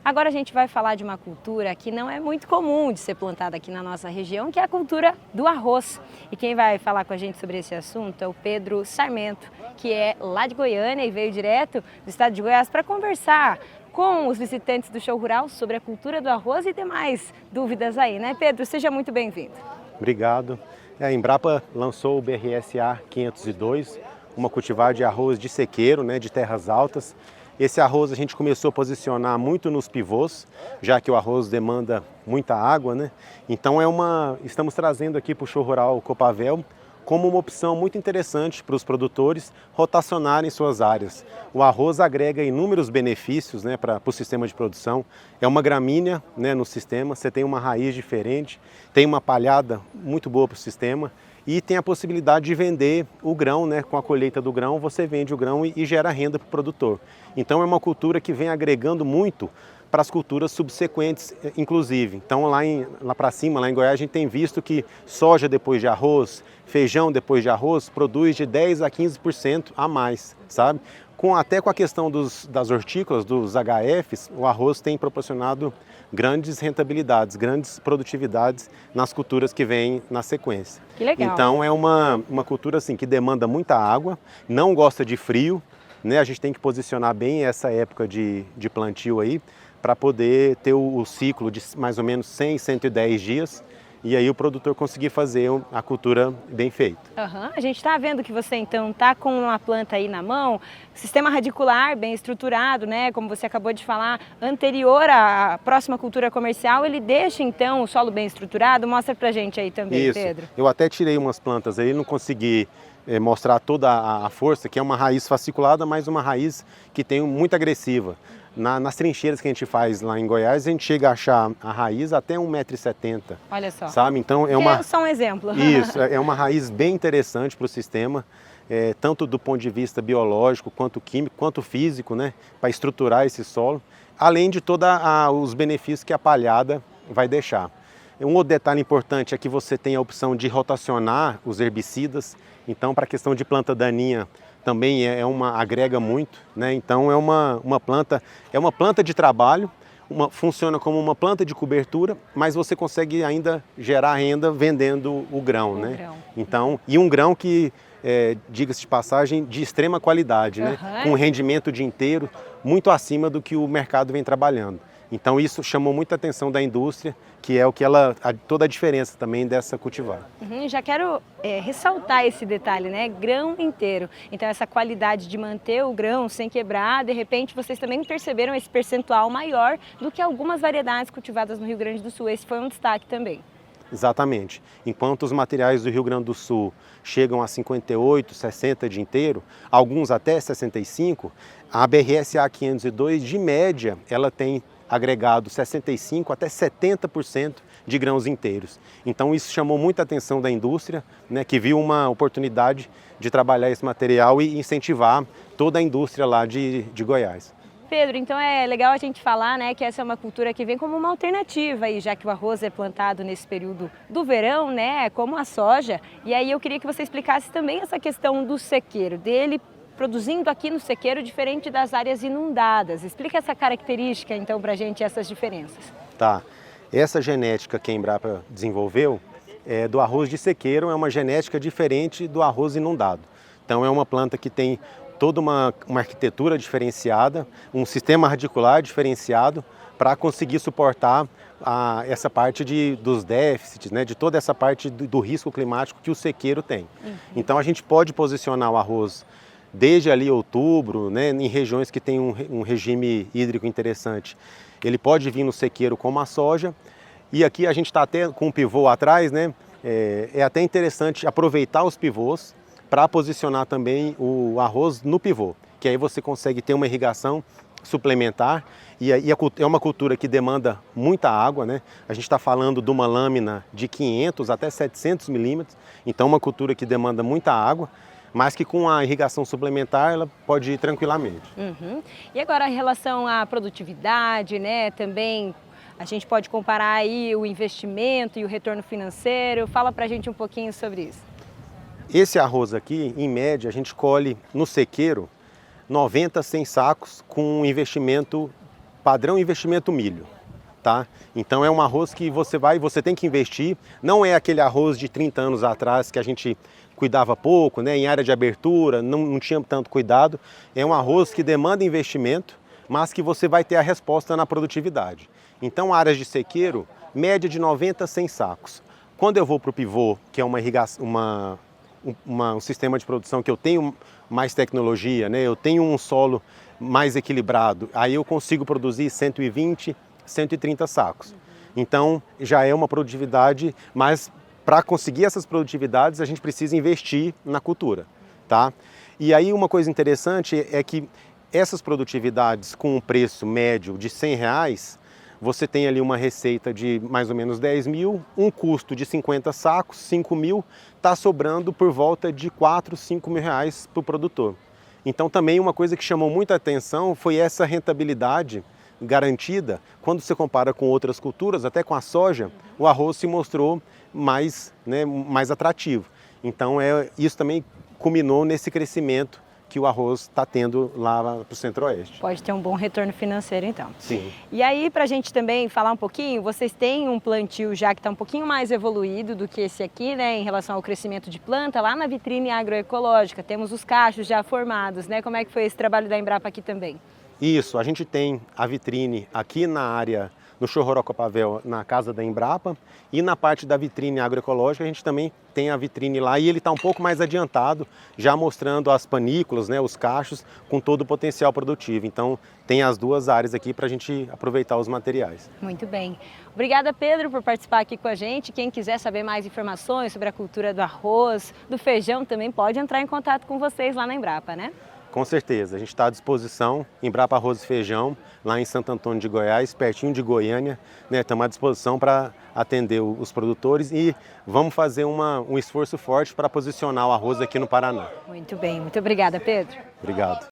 Agora a gente vai falar de uma cultura que não é muito comum de ser plantada aqui na nossa região, que é a cultura do arroz. E quem vai falar com a gente sobre esse assunto é o Pedro Sarmento, que é lá de Goiânia e veio direto do estado de Goiás para conversar com os visitantes do Show Rural sobre a cultura do arroz e demais dúvidas aí, né, Pedro? Seja muito bem-vindo. Obrigado. A Embrapa lançou o BRSA 502, uma cultivar de arroz de sequeiro, de terras altas. Esse arroz a gente começou a posicionar muito nos pivôs, já que o arroz demanda muita água, Então estamos trazendo aqui para o Show Rural Copavel como uma opção muito interessante para os produtores rotacionarem suas áreas. O arroz agrega inúmeros benefícios para o sistema de produção. É uma gramínea no sistema, você tem uma raiz diferente, tem uma palhada muito boa para o sistema e tem a possibilidade de vender o grão, com a colheita do grão, você vende o grão e gera renda para o produtor. Então é uma cultura que vem agregando muito para as culturas subsequentes, inclusive. Então lá para cima, lá em Goiás, a gente tem visto que soja depois de arroz, feijão depois de arroz, produz de 10% a 15% a mais, sabe? Até com a questão das hortícolas, dos HFs, o arroz tem proporcionado grandes rentabilidades, grandes produtividades nas culturas que vêm na sequência. Que legal. Então é uma cultura assim, que demanda muita água, não gosta de frio, A gente tem que posicionar bem essa época de plantio aí, para poder ter o ciclo de mais ou menos 100, 110 dias e aí o produtor conseguir fazer a cultura bem feita. A gente está vendo que você então está com uma planta aí na mão, sistema radicular bem estruturado, como você acabou de falar, anterior à próxima cultura comercial, ele deixa então o solo bem estruturado. Mostra pra gente aí também, Isso. Pedro. Eu até tirei umas plantas aí, não consegui mostrar toda a força, que é uma raiz fasciculada, mas uma raiz que tem muito agressiva. Nas trincheiras que a gente faz lá em Goiás, a gente chega a achar a raiz até 1,70 m. Olha só. Sabe? Então Só um exemplo. Isso, é uma raiz bem interessante para o sistema, tanto do ponto de vista biológico, quanto químico, quanto físico, para estruturar esse solo, além de todos os benefícios que a palhada vai deixar. Um outro detalhe importante é que você tem a opção de rotacionar os herbicidas, então para a questão de planta daninha, também agrega muito, Então é uma planta de trabalho, funciona como uma planta de cobertura, mas você consegue ainda gerar renda vendendo o grão, grão. Então, e um grão que, diga-se de passagem, de extrema qualidade, Com um rendimento de inteiro muito acima do que o mercado vem trabalhando. Então isso chamou muita atenção da indústria, que é toda a diferença também dessa cultivar. Já quero ressaltar esse detalhe, grão inteiro. Então essa qualidade de manter o grão sem quebrar, de repente vocês também perceberam esse percentual maior do que algumas variedades cultivadas no Rio Grande do Sul. Esse foi um destaque também. Exatamente. Enquanto os materiais do Rio Grande do Sul chegam a 58, 60 de inteiro, alguns até 65, a BRSA 502, de média, ela tem agregado 65% até 70% de grãos inteiros. Então isso chamou muita atenção da indústria, que viu uma oportunidade de trabalhar esse material e incentivar toda a indústria lá de Goiás. Pedro, então é legal a gente falar que essa é uma cultura que vem como uma alternativa, aí, já que o arroz é plantado nesse período do verão, como a soja. E aí eu queria que você explicasse também essa questão do sequeiro, dele produzindo aqui no sequeiro diferente das áreas inundadas. Explica essa característica então pra gente, essas diferenças. Tá. Essa genética que a Embrapa desenvolveu do arroz de sequeiro, é uma genética diferente do arroz inundado. Então é uma planta que tem toda uma arquitetura diferenciada, um sistema radicular diferenciado para conseguir suportar essa parte dos déficits, de toda essa parte do risco climático que o sequeiro tem. Então a gente pode posicionar o arroz desde ali outubro, em regiões que tem um regime hídrico interessante. Ele pode vir no sequeiro como a soja, e aqui a gente está até com um pivô atrás, é até interessante aproveitar os pivôs para posicionar também o arroz no pivô, que aí você consegue ter uma irrigação suplementar, e é uma cultura que demanda muita água, A gente está falando de uma lâmina de 500 até 700 milímetros, então uma cultura que demanda muita água, mas que com a irrigação suplementar ela pode ir tranquilamente. E agora em relação à produtividade, também a gente pode comparar aí o investimento e o retorno financeiro. Fala pra gente um pouquinho sobre isso. Esse arroz aqui, em média, a gente colhe no sequeiro 90, 100 sacos com um investimento padrão investimento milho. Tá? Então é um arroz que você tem que investir, não é aquele arroz de 30 anos atrás que a gente cuidava pouco, né? Em área de abertura, não tinha tanto cuidado. É um arroz que demanda investimento, mas que você vai ter a resposta na produtividade. Então áreas de sequeiro, média de 90 a 100 sacos. Quando eu vou para o pivô, que é um sistema de produção que eu tenho mais tecnologia, né? Eu tenho um solo mais equilibrado, aí eu consigo produzir 120, 130 sacos. Então já é uma produtividade, mas para conseguir essas produtividades a gente precisa investir na cultura, tá? E aí uma coisa interessante é que essas produtividades com um preço médio de R$100, você tem ali uma receita de mais ou menos 10 mil, um custo de 50 sacos, 5 mil, está sobrando por volta de 4, 5 mil reais para o produtor. Então também uma coisa que chamou muita atenção foi essa rentabilidade garantida. Quando você compara com outras culturas, até com a soja, o arroz se mostrou mais atrativo. Então isso também culminou nesse crescimento que o arroz está tendo lá para o Centro-Oeste. Pode ter um bom retorno financeiro, então. Sim. E aí, para a gente também falar um pouquinho, vocês têm um plantio já que está um pouquinho mais evoluído do que esse aqui, né, em relação ao crescimento de planta, lá na vitrine agroecológica. Temos os cachos já formados, né? Como é que foi esse trabalho da Embrapa aqui também? Isso, a gente tem a vitrine aqui na área, no Chorrorópolis, na casa da Embrapa, e na parte da vitrine agroecológica a gente também tem a vitrine lá e ele está um pouco mais adiantado, já mostrando as panículas, né, os cachos, com todo o potencial produtivo. Então tem as duas áreas aqui para a gente aproveitar os materiais. Muito bem. Obrigada, Pedro, por participar aqui com a gente. Quem quiser saber mais informações sobre a cultura do arroz, do feijão, também pode entrar em contato com vocês lá na Embrapa, né? Com certeza, a gente está à disposição, Embrapa Arroz e Feijão, lá em Santo Antônio de Goiás, pertinho de Goiânia, né? Estamos à disposição para atender os produtores e vamos fazer um esforço forte para posicionar o arroz aqui no Paraná. Muito bem, muito obrigada, Pedro. Obrigado.